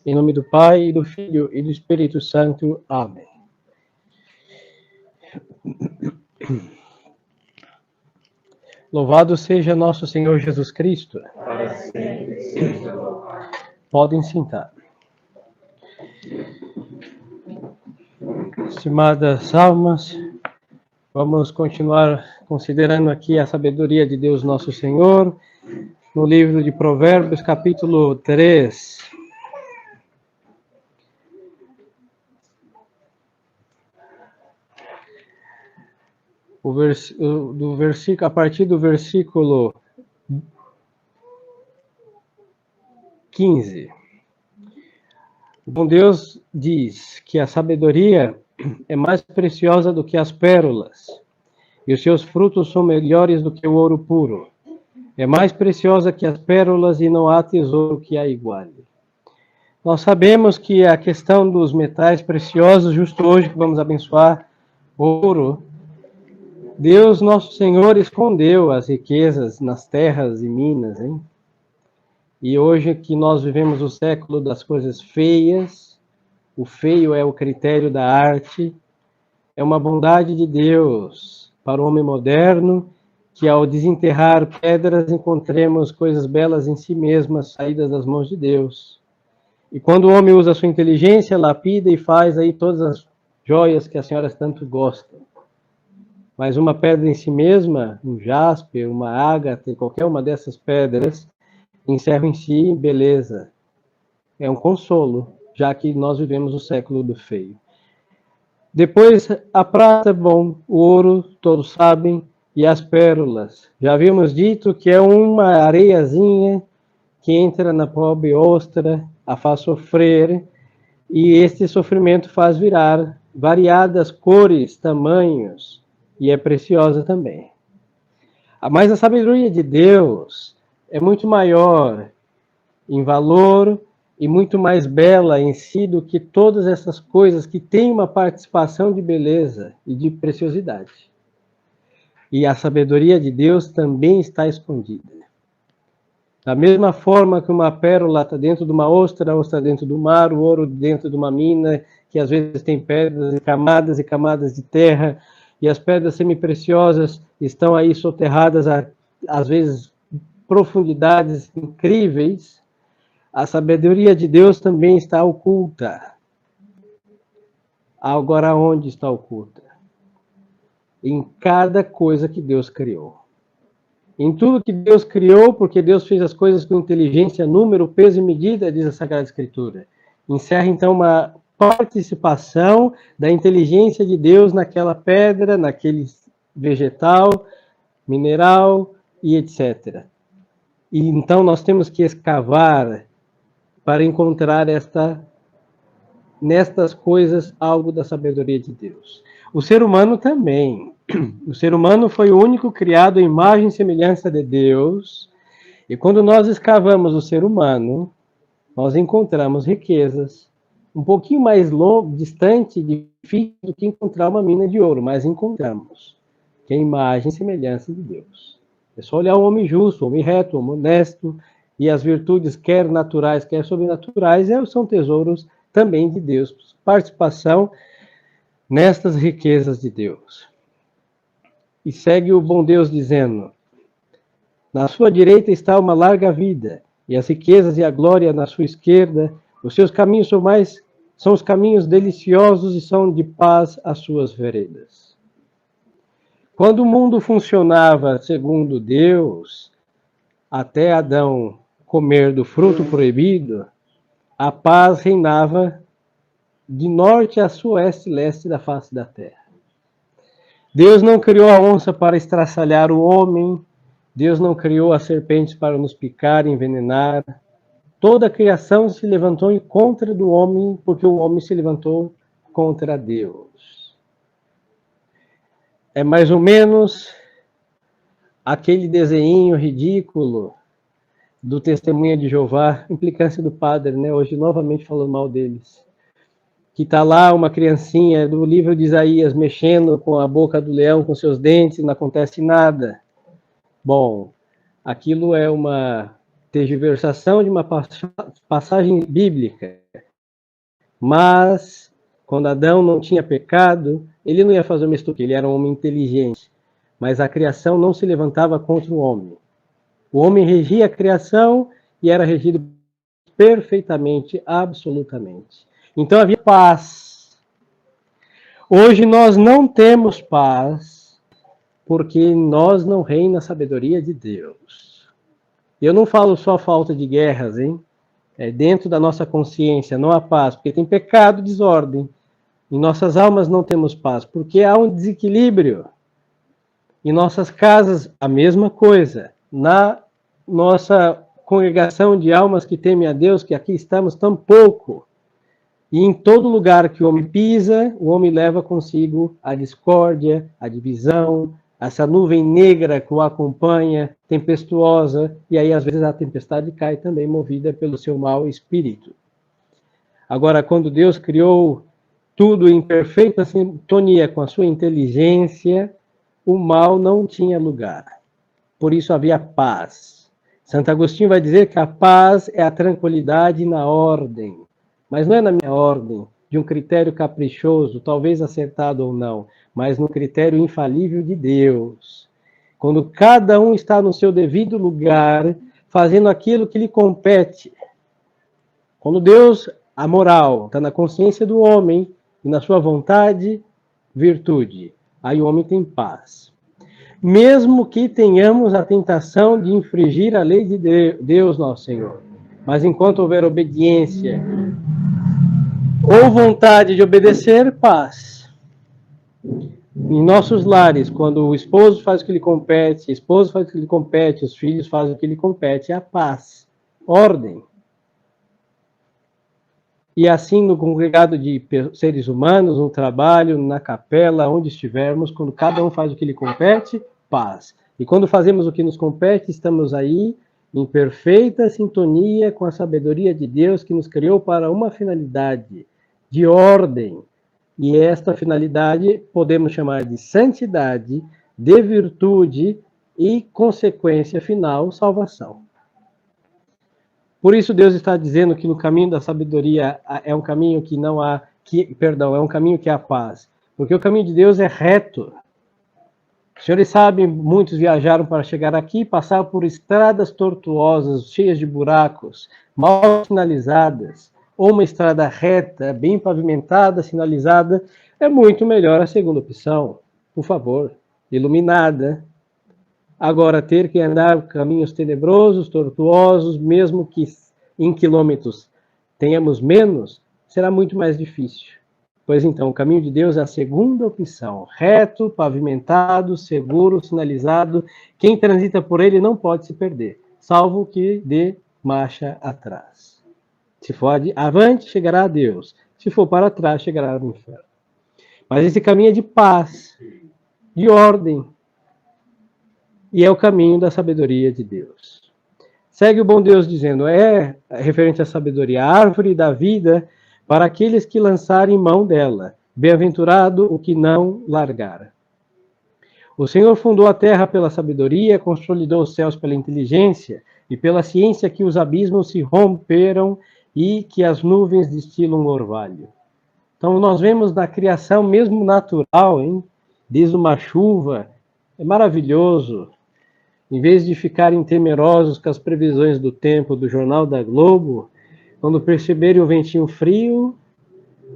Em nome do Pai, e do Filho, e do Espírito Santo. Amém. Louvado seja nosso Senhor Jesus Cristo. Para sempre seja louvado. Podem sentar. Estimadas almas, vamos continuar considerando aqui a sabedoria de Deus nosso Senhor, no livro de Provérbios, capítulo 3. A partir do versículo 15. O bom Deus diz que a sabedoria é mais preciosa do que as pérolas, e os seus frutos são melhores do que o ouro puro. É mais preciosa que as pérolas, e não há tesouro que a iguale. Nós sabemos que a questão dos metais preciosos, justo hoje que vamos abençoar ouro, Deus nosso Senhor escondeu as riquezas nas terras e minas, hein? E hoje que nós vivemos o século das coisas feias, o feio é o critério da arte, é uma bondade de Deus para o homem moderno, que ao desenterrar pedras encontremos coisas belas em si mesmas, saídas das mãos de Deus. E quando o homem usa a sua inteligência, lapida e faz aí todas as joias que as senhoras tanto gostam. Mas uma pedra em si mesma, um jaspe, uma ágata, qualquer uma dessas pedras, encerra em si beleza. É um consolo, já que nós vivemos o século do feio. Depois, a prata é bom, o ouro, todos sabem, e as pérolas. Já havíamos dito que é uma areiazinha que entra na pobre ostra, a faz sofrer, e este sofrimento faz virar variadas cores, tamanhos, e é preciosa também. Mas a sabedoria de Deus é muito maior em valor e muito mais bela em si do que todas essas coisas que têm uma participação de beleza e de preciosidade. E a sabedoria de Deus também está escondida. Da mesma forma que uma pérola está dentro de uma ostra, a ostra dentro do mar, o ouro dentro de uma mina, que às vezes tem pedras e camadas de terra, e as pedras semipreciosas estão aí soterradas a, às vezes, profundidades incríveis. A sabedoria de Deus também está oculta. Agora, onde está oculta? Em cada coisa que Deus criou. Em tudo que Deus criou, porque Deus fez as coisas com inteligência, número, peso e medida, diz a Sagrada Escritura. Encerra, então, uma participação da inteligência de Deus naquela pedra, naquele vegetal, mineral e etc. E então nós temos que escavar para encontrar nestas coisas algo da sabedoria de Deus. O ser humano também. O ser humano foi o único criado à imagem e semelhança de Deus. E quando nós escavamos o ser humano, nós encontramos riquezas. Um pouquinho mais distante, difícil do que encontrar uma mina de ouro, mas encontramos. Que é a imagem e semelhança de Deus. É só olhar o homem justo, o homem reto, o homem honesto, e as virtudes, quer naturais, quer sobrenaturais, são tesouros também de Deus. Participação nestas riquezas de Deus. E segue o bom Deus dizendo: na sua direita está uma larga vida, e as riquezas e a glória na sua esquerda. Os seus caminhos são os caminhos deliciosos e são de paz as suas veredas. Quando o mundo funcionava segundo Deus, até Adão comer do fruto proibido, a paz reinava de norte a sueste e leste da face da terra. Deus não criou a onça para estraçalhar o homem, Deus não criou as serpentes para nos picar e envenenar. Toda a criação se levantou em contra do homem, porque o homem se levantou contra Deus. É mais ou menos aquele desenho ridículo do Testemunha de Jeová, implicância do padre, né? Hoje novamente falando mal deles. Que está lá uma criancinha do livro de Isaías mexendo com a boca do leão, com seus dentes, não acontece nada. Bom, aquilo é uma tergiversação de uma passagem bíblica. Mas, quando Adão não tinha pecado, ele não ia fazer uma estupidez, ele era um homem inteligente. Mas a criação não se levantava contra o homem. O homem regia a criação e era regido perfeitamente, absolutamente. Então havia paz. Hoje nós não temos paz, porque nós não reina a sabedoria de Deus. Eu não falo só falta de guerras, hein? É dentro da nossa consciência, não há paz, porque tem pecado, desordem. Em nossas almas não temos paz, porque há um desequilíbrio. Em nossas casas, a mesma coisa. Na nossa congregação de almas que temem a Deus, que aqui estamos tão pouco. E em todo lugar que o homem pisa, o homem leva consigo a discórdia, a divisão, essa nuvem negra que o acompanha, tempestuosa, e aí às vezes a tempestade cai também movida pelo seu mau espírito. Agora, quando Deus criou tudo em perfeita sintonia com a sua inteligência, o mal não tinha lugar. Por isso havia paz. Santo Agostinho vai dizer que a paz é a tranquilidade na ordem. Mas não é na minha ordem, de um critério caprichoso, talvez acertado ou não, mas no critério infalível de Deus. Quando cada um está no seu devido lugar, fazendo aquilo que lhe compete. Quando Deus, a moral, está na consciência do homem e na sua vontade, virtude. Aí o homem tem paz. Mesmo que tenhamos a tentação de infringir a lei de Deus, nosso Senhor. Mas enquanto houver obediência ou vontade de obedecer, paz. Em nossos lares, quando o esposo faz o que lhe compete, a esposa faz o que lhe compete, os filhos fazem o que lhe compete, é a paz, ordem. E assim no congregado de seres humanos, no trabalho, na capela, onde estivermos, quando cada um faz o que lhe compete, paz. E quando fazemos o que nos compete, estamos aí em perfeita sintonia com a sabedoria de Deus que nos criou para uma finalidade de ordem. E esta finalidade podemos chamar de santidade, de virtude e, consequência final, salvação. Por isso Deus está dizendo que no caminho da sabedoria é um caminho que não há, é um caminho que há paz. Porque o caminho de Deus é reto. Os senhores sabem, muitos viajaram para chegar aqui, passaram por estradas tortuosas, cheias de buracos, mal sinalizadas, ou uma estrada reta, bem pavimentada, sinalizada, é muito melhor a segunda opção, por favor, iluminada. Agora, ter que andar caminhos tenebrosos, tortuosos, mesmo que em quilômetros tenhamos menos, será muito mais difícil. Pois então, o caminho de Deus é a segunda opção, reto, pavimentado, seguro, sinalizado. Quem transita por ele não pode se perder, salvo que dê marcha atrás. Se for avante, chegará a Deus. Se for para trás, chegará ao inferno. Mas esse caminho é de paz, de ordem, e é o caminho da sabedoria de Deus. Segue o bom Deus dizendo, referente à sabedoria, a árvore da vida para aqueles que lançarem mão dela. Bem-aventurado o que não largar. O Senhor fundou a terra pela sabedoria, consolidou os céus pela inteligência, e pela ciência que os abismos se romperam e que as nuvens destilam orvalho. Então nós vemos na criação mesmo natural, hein? Desde uma chuva, é maravilhoso. Em vez de ficarem temerosos com as previsões do tempo do Jornal da Globo, quando perceberem o ventinho frio,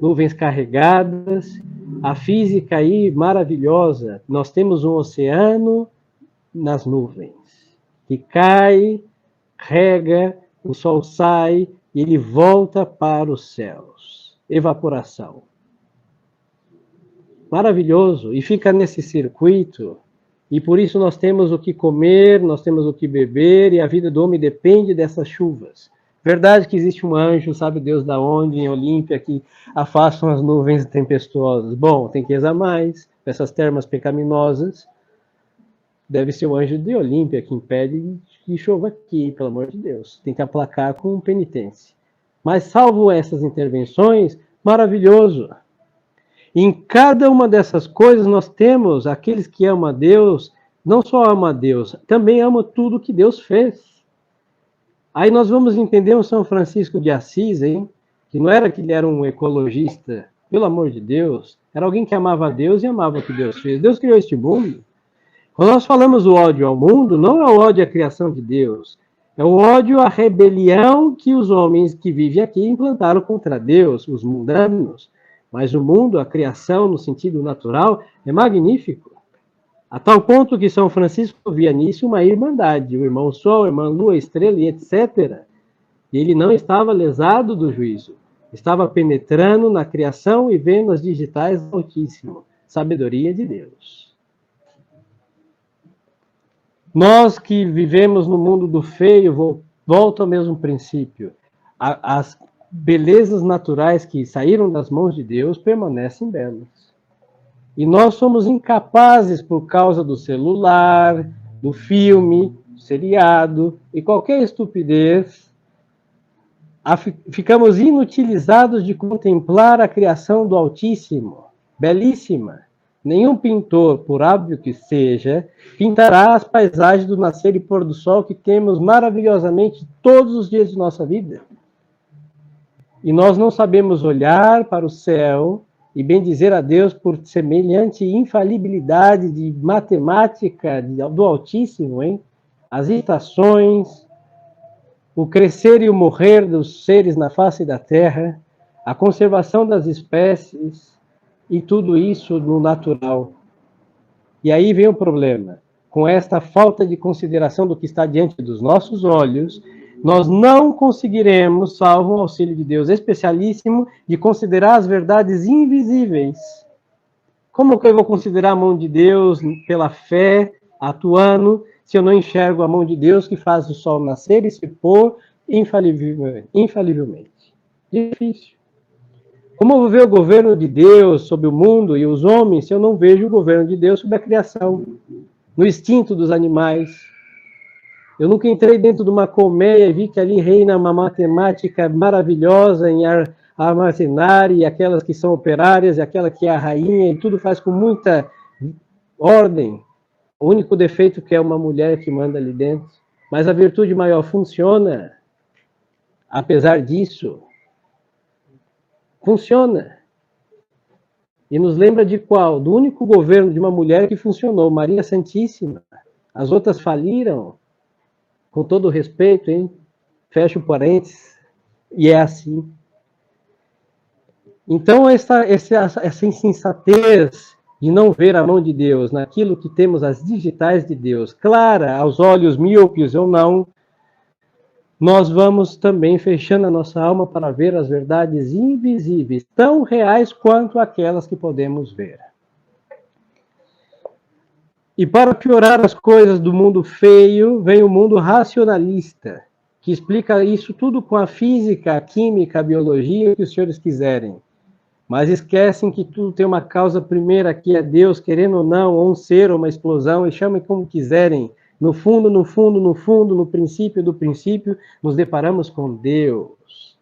nuvens carregadas, a física aí maravilhosa. Nós temos um oceano nas nuvens, que cai, rega, o sol sai e ele volta para os céus. Evaporação. Maravilhoso. E fica nesse circuito. E por isso nós temos o que comer, nós temos o que beber, e a vida do homem depende dessas chuvas. Verdade que existe um anjo, sabe Deus da onde, em Olímpia, que afastam as nuvens tempestuosas. Bom, tem que rezar mais, essas termas pecaminosas. Deve ser o anjo de Olímpia que impede que chova aqui, pelo amor de Deus. Tem que aplacar com penitência. Mas salvo essas intervenções, maravilhoso. Em cada uma dessas coisas nós temos aqueles que amam a Deus, não só amam a Deus, também amam tudo que Deus fez. Aí nós vamos entender o São Francisco de Assis, hein? Que não era que ele era um ecologista, pelo amor de Deus, era alguém que amava a Deus e amava o que Deus fez. Deus criou este mundo. Quando nós falamos o ódio ao mundo, não é o ódio à criação de Deus, é o ódio à rebelião que os homens que vivem aqui implantaram contra Deus, os mundanos. Mas o mundo, a criação no sentido natural, é magnífico. A tal ponto que São Francisco via nisso uma irmandade, o irmão Sol, a irmã Lua, a estrela e etc. E ele não estava lesado do juízo, estava penetrando na criação e vendo as digitais do Altíssimo, sabedoria de Deus. Nós que vivemos no mundo do feio, volto ao mesmo princípio. As belezas naturais que saíram das mãos de Deus permanecem belas. E nós somos incapazes, por causa do celular, do filme, do seriado e qualquer estupidez, ficamos inutilizados de contemplar a criação do Altíssimo, belíssima. Nenhum pintor, por óbvio que seja, pintará as paisagens do nascer e pôr do sol que temos maravilhosamente todos os dias de nossa vida. E nós não sabemos olhar para o céu e bendizer a Deus por semelhante infalibilidade de matemática do Altíssimo, hein? As estações, o crescer e o morrer dos seres na face da terra, a conservação das espécies e tudo isso no natural. E aí vem o problema. Com esta falta de consideração do que está diante dos nossos olhos, nós não conseguiremos, salvo o auxílio de Deus especialíssimo, de considerar as verdades invisíveis. Como que eu vou considerar a mão de Deus pela fé, atuando, se eu não enxergo a mão de Deus que faz o sol nascer e se pôr infalivelmente? Difícil. Como eu vou ver o governo de Deus sobre o mundo e os homens se eu não vejo o governo de Deus sobre a criação, no instinto dos animais? Eu nunca entrei dentro de uma colmeia e vi que ali reina uma matemática maravilhosa em armazenar, e aquelas que são operárias, e aquela que é a rainha, e tudo faz com muita ordem. O único defeito que é uma mulher que manda ali dentro. Mas a virtude maior funciona, apesar disso. Funciona. E nos lembra de qual? Do único governo de uma mulher que funcionou, Maria Santíssima. As outras faliram. Com todo respeito, hein? Fecha o parênteses. E é assim. Então, essa insensatez de não ver a mão de Deus naquilo que temos as digitais de Deus, clara aos olhos míopes ou não, nós vamos também fechando a nossa alma para ver as verdades invisíveis, tão reais quanto aquelas que podemos ver. E para piorar as coisas do mundo feio, vem o mundo racionalista, que explica isso tudo com a física, a química, a biologia, o que os senhores quiserem. Mas esquecem que tudo tem uma causa primeira, que é Deus, querendo ou não, ou um ser, ou uma explosão, e chamem como quiserem. No fundo, no princípio do princípio, nos deparamos com Deus.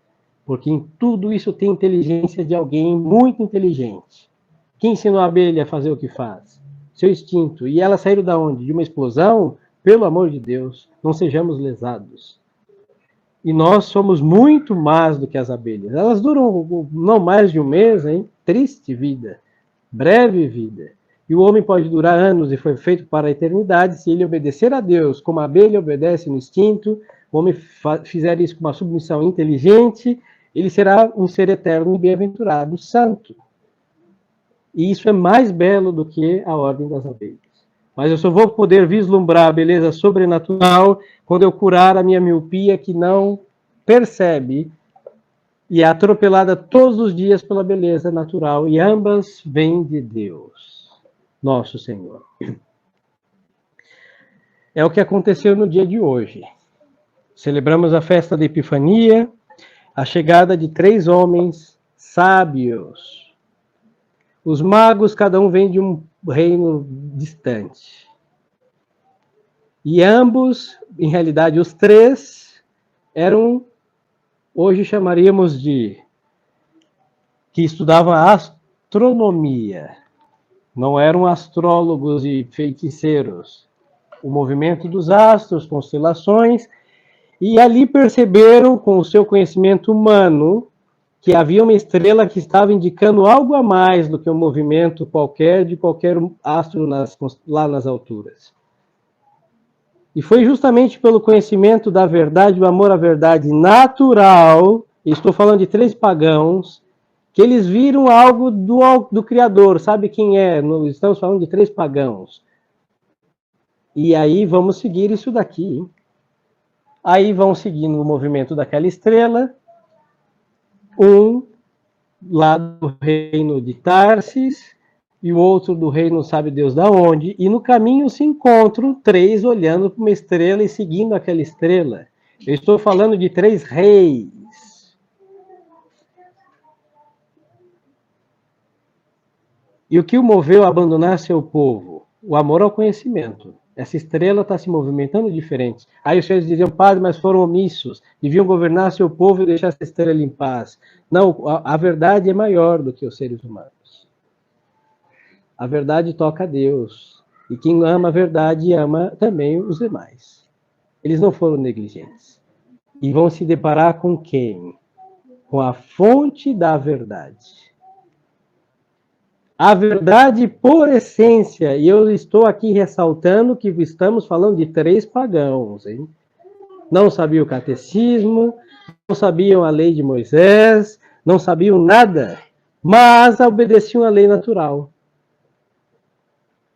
Porque em tudo isso tem inteligência de alguém muito inteligente. Quem ensinou a abelha a fazer o que faz? Seu instinto. E elas saíram da onde? De uma explosão? Pelo amor de Deus, não sejamos lesados. E nós somos muito mais do que as abelhas. Elas duram não mais de um mês, hein? Triste vida, breve vida. E o homem pode durar anos e foi feito para a eternidade se ele obedecer a Deus, como a abelha obedece no instinto. O homem fizer isso com uma submissão inteligente, ele será um ser eterno e bem-aventurado, santo. E isso é mais belo do que a ordem das abelhas. Mas eu só vou poder vislumbrar a beleza sobrenatural quando eu curar a minha miopia, que não percebe e é atropelada todos os dias pela beleza natural, e ambas vêm de Deus, nosso Senhor. É o que aconteceu no dia de hoje. Celebramos a festa da Epifania, a chegada de 3 homens sábios. Os magos, cada um vem de um reino distante. E ambos, em realidade os 3, eram, hoje chamaríamos de, que estudavam a astronomia. Não eram astrólogos e feiticeiros. O movimento dos astros, constelações, E ali perceberam, com o seu conhecimento humano, que havia uma estrela que estava indicando algo a mais do que um movimento qualquer de qualquer astro lá nas alturas. E foi justamente pelo conhecimento da verdade, o amor à verdade natural, e estou falando de 3 pagãos, que eles viram algo do Criador. Sabe quem é? Estamos falando de 3 pagãos. E aí vamos seguir isso daqui. Aí vão seguindo o movimento daquela estrela, um lá do reino de Tarsis, e o outro do reino sabe Deus da onde, e no caminho se encontram 3 olhando para uma estrela e seguindo aquela estrela. Eu estou falando de 3 reis. E o que o moveu a abandonar seu povo? O amor ao conhecimento. Essa estrela está se movimentando diferente. Aí os senhores diziam, padre, mas foram omissos, deviam governar seu povo e deixar essa estrela em paz. Não, a verdade é maior do que os seres humanos. A verdade toca a Deus. E quem ama a verdade ama também os demais. Eles não foram negligentes. E vão se deparar com quem? Com a fonte da verdade. A verdade por essência, e eu estou aqui ressaltando que estamos falando de 3 pagãos, hein? Não sabiam o catecismo, não sabiam a lei de Moisés, não sabiam nada, mas obedeciam a lei natural.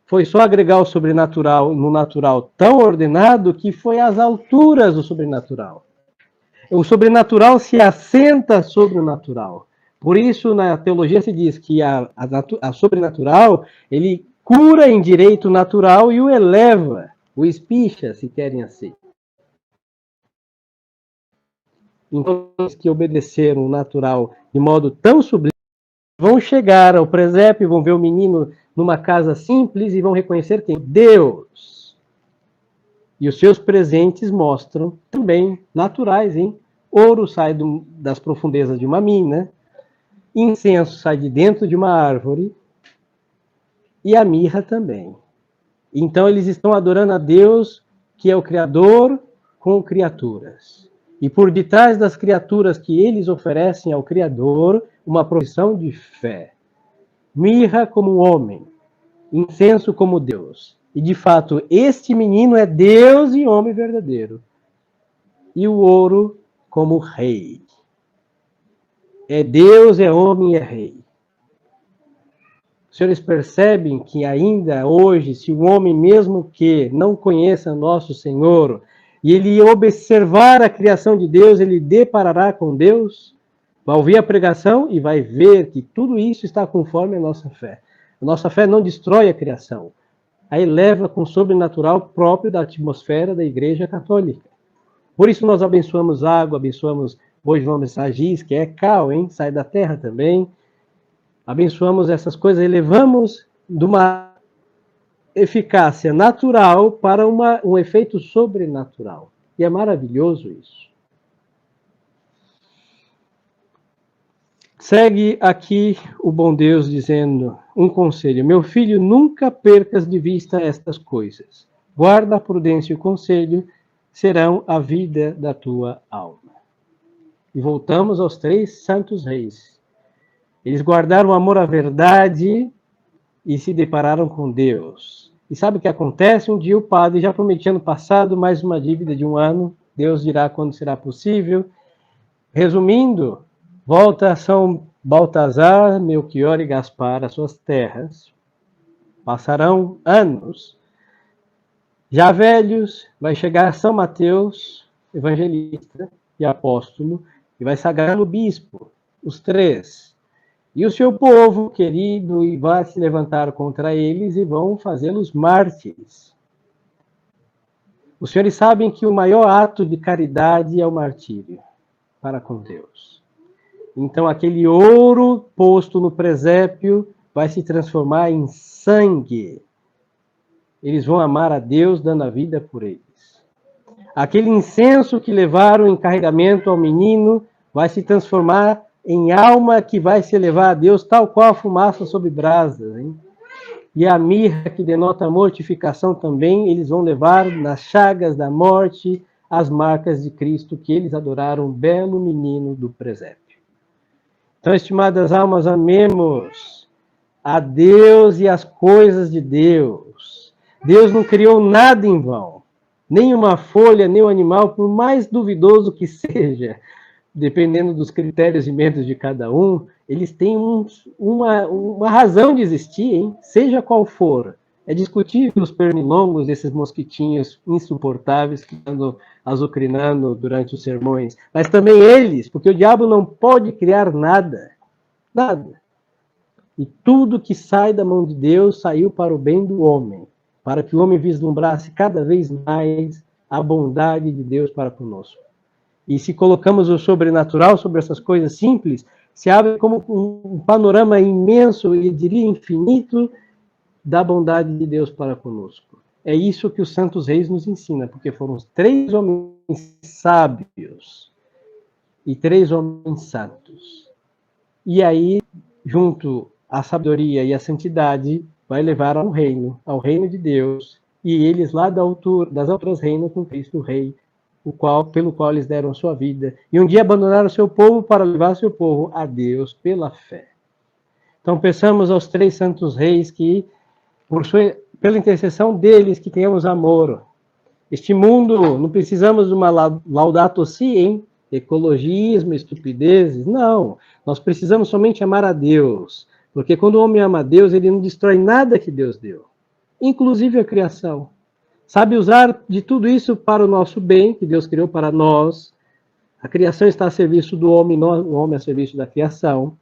Foi só agregar o sobrenatural no natural tão ordenado que foi às alturas do sobrenatural. O sobrenatural se assenta sobre o natural. Por isso, na teologia se diz que a sobrenatural, ele cura em direito natural e o eleva, o espicha, se querem assim. Então, os que obedeceram o natural de modo tão sublime, vão chegar ao presépio, vão ver o menino numa casa simples e vão reconhecer quem? Deus. E os seus presentes mostram também naturais, hein? Ouro sai das profundezas de uma mina, incenso sai de dentro de uma árvore e a mirra também. Então eles estão adorando a Deus, que é o Criador, com criaturas. E por detrás das criaturas que eles oferecem ao Criador, uma profissão de fé. Mirra como homem, incenso como Deus. E de fato, este menino é Deus e homem verdadeiro. E o ouro como rei. É Deus, é homem e é rei. Os senhores percebem que ainda hoje, se o homem mesmo que não conheça nosso Senhor, e ele observar a criação de Deus, ele deparará com Deus, vai ouvir a pregação e vai ver que tudo isso está conforme a nossa fé. A nossa fé não destrói a criação, a eleva com o sobrenatural próprio da atmosfera da Igreja Católica. Por isso nós abençoamos água, abençoamos, hoje vamos a giz, que é cal, hein? Sai da terra também. Abençoamos essas coisas, elevamos de uma eficácia natural para um efeito sobrenatural. E é maravilhoso isso. Segue aqui o bom Deus dizendo um conselho. Meu filho, nunca percas de vista estas coisas. Guarda a prudência e o conselho, serão a vida da tua alma. E voltamos aos 3 santos reis. Eles guardaram o amor à verdade e se depararam com Deus. E sabe o que acontece? Um dia o padre já prometia no passado mais uma dívida de 1 ano. Deus dirá quando será possível. Resumindo, volta São Baltazar, Melchior e Gaspar às suas terras. Passarão anos. Já velhos, vai chegar São Mateus, evangelista e apóstolo, e vai sagrar o bispo, os 3. E o seu povo querido e vai se levantar contra eles e vão fazê-los mártires. Os senhores sabem que o maior ato de caridade é o martírio para com Deus. Então aquele ouro posto no presépio vai se transformar em sangue. Eles vão amar a Deus dando a vida por eles. Aquele incenso que levaram em carregamento ao menino vai se transformar em alma que vai se elevar a Deus, tal qual a fumaça sobre brasas. Hein? E a mirra, que denota a mortificação também, eles vão levar nas chagas da morte as marcas de Cristo que eles adoraram, o belo menino do presépio. Então, estimadas almas, amemos a Deus e as coisas de Deus. Deus não criou nada em vão, nem uma folha, nem um animal, por mais duvidoso que seja, dependendo dos critérios e métodos de cada um, eles têm uma razão de existir, hein? Seja qual for. É discutível os pernilongos, esses mosquitinhos insuportáveis que andam azucrinando durante os sermões, mas também eles, porque o diabo não pode criar nada, nada. E tudo que sai da mão de Deus saiu para o bem do homem, para que o homem vislumbrasse cada vez mais a bondade de Deus para conosco. E se colocamos o sobrenatural sobre essas coisas simples, se abre como um panorama imenso, e diria infinito, da bondade de Deus para conosco. É isso que os santos reis nos ensinam, porque foram 3 homens sábios e 3 homens santos. E aí, junto à sabedoria e à santidade, vai levar ao reino de Deus, e eles lá das alturas reinam com Cristo Rei, pelo qual eles deram sua vida, e um dia abandonaram seu povo para levar seu povo a Deus pela fé. Então, peçamos aos 3 santos reis que, pela intercessão deles, que tenhamos amor. Este mundo, não precisamos de uma laudato si, hein? Ecologismo, estupidezes, não. Nós precisamos somente amar a Deus, porque quando o homem ama a Deus, ele não destrói nada que Deus deu, inclusive a criação. Sabe usar de tudo isso para o nosso bem, que Deus criou para nós. A criação está a serviço do homem, o homem a serviço da criação.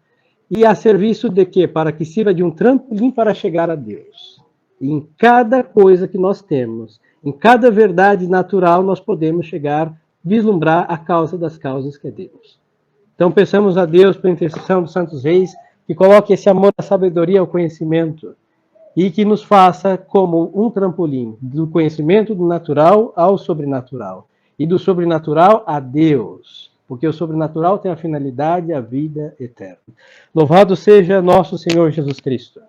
E a serviço de quê? Para que sirva de um trampolim para chegar a Deus. E em cada coisa que nós temos, em cada verdade natural, nós podemos chegar, vislumbrar a causa das causas, que é Deus. Então, peçamos a Deus, pela intercessão dos santos reis, que coloque esse amor à sabedoria, ao conhecimento, e que nos faça como um trampolim, do conhecimento do natural ao sobrenatural, e do sobrenatural a Deus, porque o sobrenatural tem a finalidade, a vida eterna. Louvado seja nosso Senhor Jesus Cristo.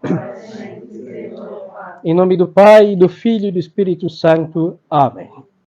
Em nome do Pai, do Filho e do Espírito Santo. Amém.